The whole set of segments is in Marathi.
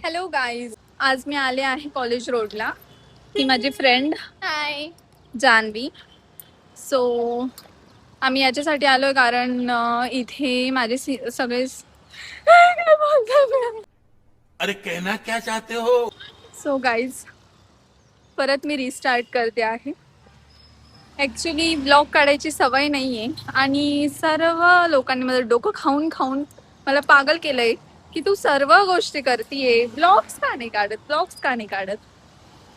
हॅलो गाईज, आज मी आले आहे कॉलेज रोडला. ही माझी फ्रेंड हाय. जानवी. सो आम्ही याच्यासाठी आलोय कारण इथे माझे सगळे काय बोलतात? अरे कहना क्या चाहते हो? सो गाईज, परत मी रिस्टार्ट करते आहे. ॲक्च्युली ब्लॉग काढायची सवय नाही आहे आणि सर्व लोकांनी माझं डोकं खाऊन खाऊन मला पागल केलंय की तू सर्व गोष्टी करतीये, ब्लॉग्स का नाही काढत.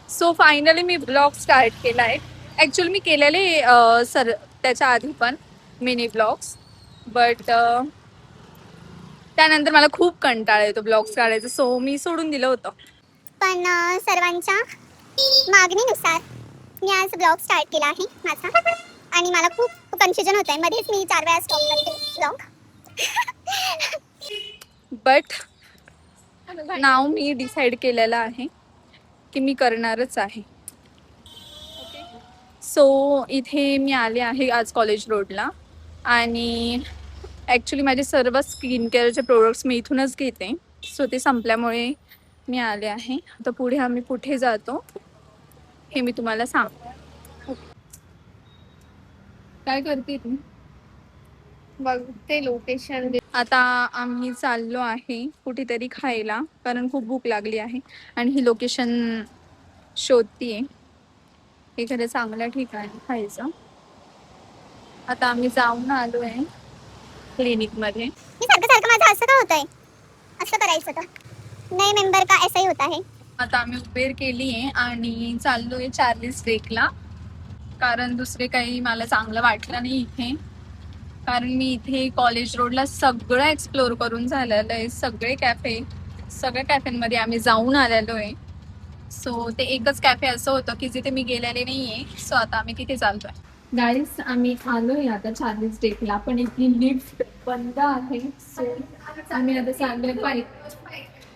सो फायनली मी ब्लॉग स्टार्ट केला आहे. ॲक्च्युली मी केलेले त्याच्या आधी पण मिनी ब्लॉग्स, बट त्यानंतर मला खूप कंटाळा येतो ब्लॉग्स काढायचं, सो मी सोडून दिलं होतं. पण सर्वांच्या मागणीनुसार मी आज ब्लॉग स्टार्ट केला आहे माझा. आणि मला खूप कन्फ्युजन होत आहे. मध्येच मी 4 वेळा स्टॉप करते blog. But now me decide केलेलं आहे की मी करणारच आहे. सो इथे मी आले आहे आज कॉलेज रोडला आणि ॲक्च्युली माझे सर्व स्किन केअरचे प्रोडक्ट्स मी इथूनच घेते. सो ते संपल्यामुळे मी आले आहे. तर पुढे आम्ही कुठे जातो हे मी तुम्हाला सांग. काय करते तू? बघते लोकेशन. आता आम्ही चाललो आहे कुठेतरी खायला कारण खूप भूक लागली आहे आणि ही लोकेशन शोधतीये एखाद्या चांगल्या ठिकाणी खायचं. आता आम्ही जाऊन आलो आहे क्लिनिकमध्ये. मी सारखं माझं असं का होतंय? असं करायचं तर नए मेंबर का ऐसा ही होता है. आता आम्ही उबेर केली आहे आणि चाललोय चार्लीज लेकला कारण दुसरे काही मला चांगलं वाटलं नाही इथे. कारण मी इथे कॉलेज रोडला सगळं एक्सप्लोर करून झालेलं आहे. सगळ्या कॅफेमध्ये आम्ही जाऊन आलेलो आहे. सो ते एकच कॅफे असं होतं की जिथे मी गेलेले नाहीये. सो आता आम्ही तिथे चालतोय. गाईस, आम्ही आलोय आता चार्लीज लेकला, पण इथली लिफ्ट बंद आहे. सो आम्ही आता चाललोय पायी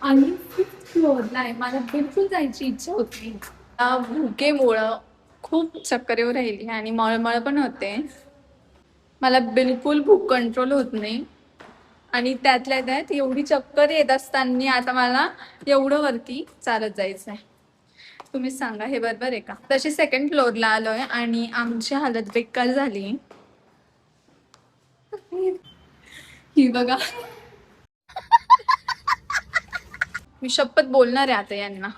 आणि 5th फ्लोअरला आहे. मला बिलकुल जायची इच्छा होती. भुकेमुळं खूप चक्कर येऊ राहिली आणि मळमळ पण होते. मला बिलकुल भूक कंट्रोल होत नाही आणि त्यातल्या त्यात एवढी चक्कर येत असताना आता मला एवढं वरती चालत जायचं आहे. तुम्हीच सांगा, हे बरोबर आहे का? तशी 2nd फ्लोअरला आलोय आणि आमची हालत बेकार झाली. ही बघा, मी शपथ बोलणार आहे आता यांना.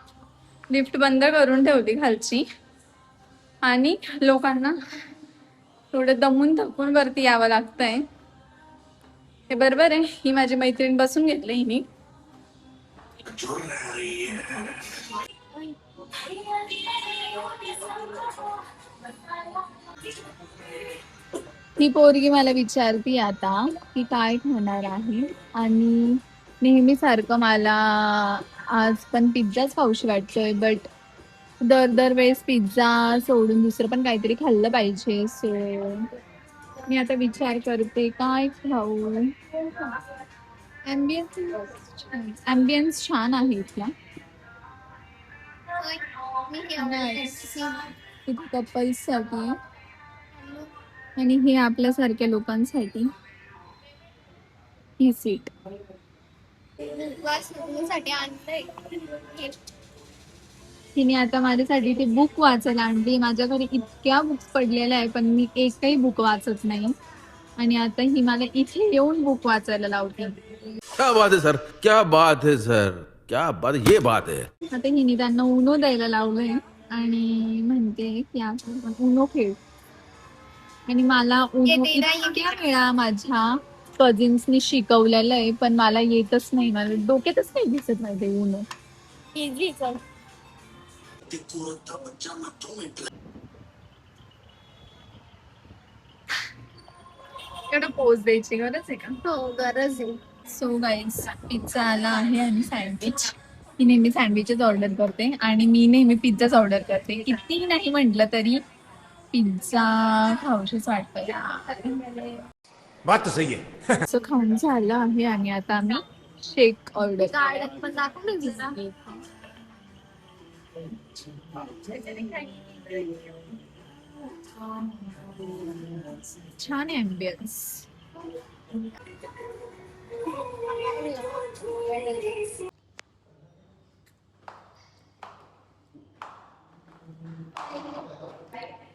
लिफ्ट बंद करून ठेवली खालची आणि लोकांना थोडं दमून थकून वरती यावं लागतंय. हे बरोबर आहे. ही माझी मैत्रीण बसून घेतली हिनी. ही पोरगी मला विचारती आता की काय खाणार आहे आणि नेहमी सारखं मला आज पण पिझ्झाच खाऊशी वाटतोय. बट दरवेळेस पिझ्झा सोडून दुसरं पण काहीतरी खाल्लं पाहिजे. सो मी आता विचार करते काय खाऊ. ॲम्बियन्स छान आहे इथला. इथे कपल्ससाठी आणि हे आपल्यासारख्या लोकांसाठी ही सीट. तिने आता माझ्यासाठी ती बुक वाचायला आणली. माझ्या घरी इतक्या बुक्स पडलेल्या आहे पण मी एकही बुक वाचत नाही आणि आता ही मला इथे येऊन बुक वाचायला लावते. क्या बात है सर, क्या बात है सर, क्या बात, ये बात है. आता हिने त्यांना उनो द्यायला लावलंय आणि म्हणते की आपण उनो खेळ. आणि मला उनो इतक्या वेळा माझ्या कझिन्सनी शिकवलेलं आहे पण मला येतच नाही. मला डोक्यातच नाही दिसत नाही ते उनो. एवढं पोज द्यायची गरज आहे का? हो, गरज आहे. सो गाईज, पिझ्झा आला आहे आणि सँडविच. ही नेहमी सँडविचच ऑर्डर करते आणि मी नेहमी पिझ्झाच ऑर्डर करते. किती नाही म्हटलं तरी पिझ्झा खाऊशीच वाटतं. बात तो सही है. असं खाऊन झालं आहे आणि आता आम्ही शेक ऑर्डर. गार्डन पण दाखवून छान ॲम्बियन्स.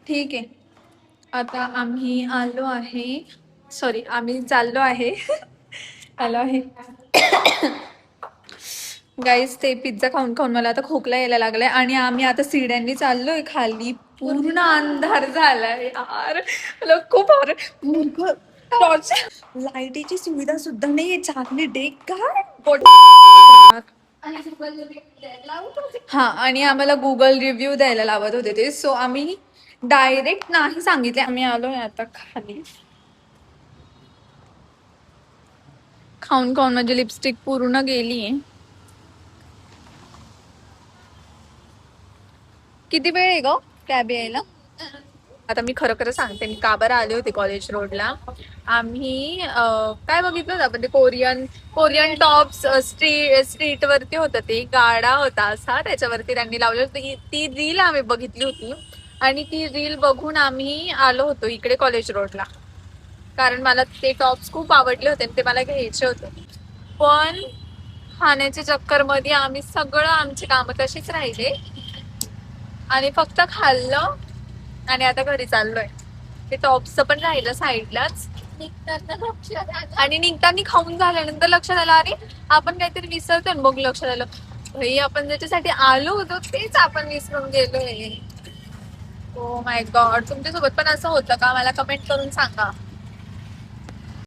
ठीक आहे. आता आम्ही आलो आहे, सॉरी आम्ही चाललो आहे आलो आहे गाईस. ते पिझ्झा खाऊन खाऊन मला आता खोकला यायला लागलाय आणि आम्ही आता सिड्यांनी चाललोय खाली. पूर्ण अंधार झालाय यार, मला खूप लाईटीची सुविधा सुद्धा नाहीये. चांगली डेक काय हा, आणि आम्हाला गुगल रिव्ह्यू द्यायला लावत होते ते, सो आम्ही डायरेक्ट नाही सांगितले. आम्ही आलोय आता खाली. खाऊन खाऊन माझी लिपस्टिक पूर्ण गेलीये. किती वेळ आहे ग कॅब यायला? आता मी खरं खरं सांगते, मी का बरं आले होते कॉलेज रोडला. आम्ही काय बघितलं होतं आपण, ते कोरियन टॉप्स स्ट्रीट वरती होतं. ते गाडा होता असा, त्याच्यावरती त्यांनी लावलं होतं. ती रील आम्ही बघितली होती आणि ती रील बघून आम्ही आलो होतो इकडे कॉलेज रोडला, कारण मला ते टॉप्स खूप आवडले होते आणि ते मला घ्यायचे होते. पण खाण्याच्या चक्कर मध्ये आम्ही सगळं, आमची कामं तशीच राहिले आणि फक्त खाल्लं आणि आता घरी चाललोय. ते टॉप्सचं पण राहिलं साईडलाच, आणि निघताना खाऊन झाल्यानंतर लक्षात आलं, अरे आपण काहीतरी विसरतो. मग लक्षात आलं, भाई आपण ज्याच्यासाठी आलो होतो तेच आपण विसरून गेलोय. ओ माय गॉड, तुमच्यासोबत पण असं होतं का? मला कमेंट करून सांगा.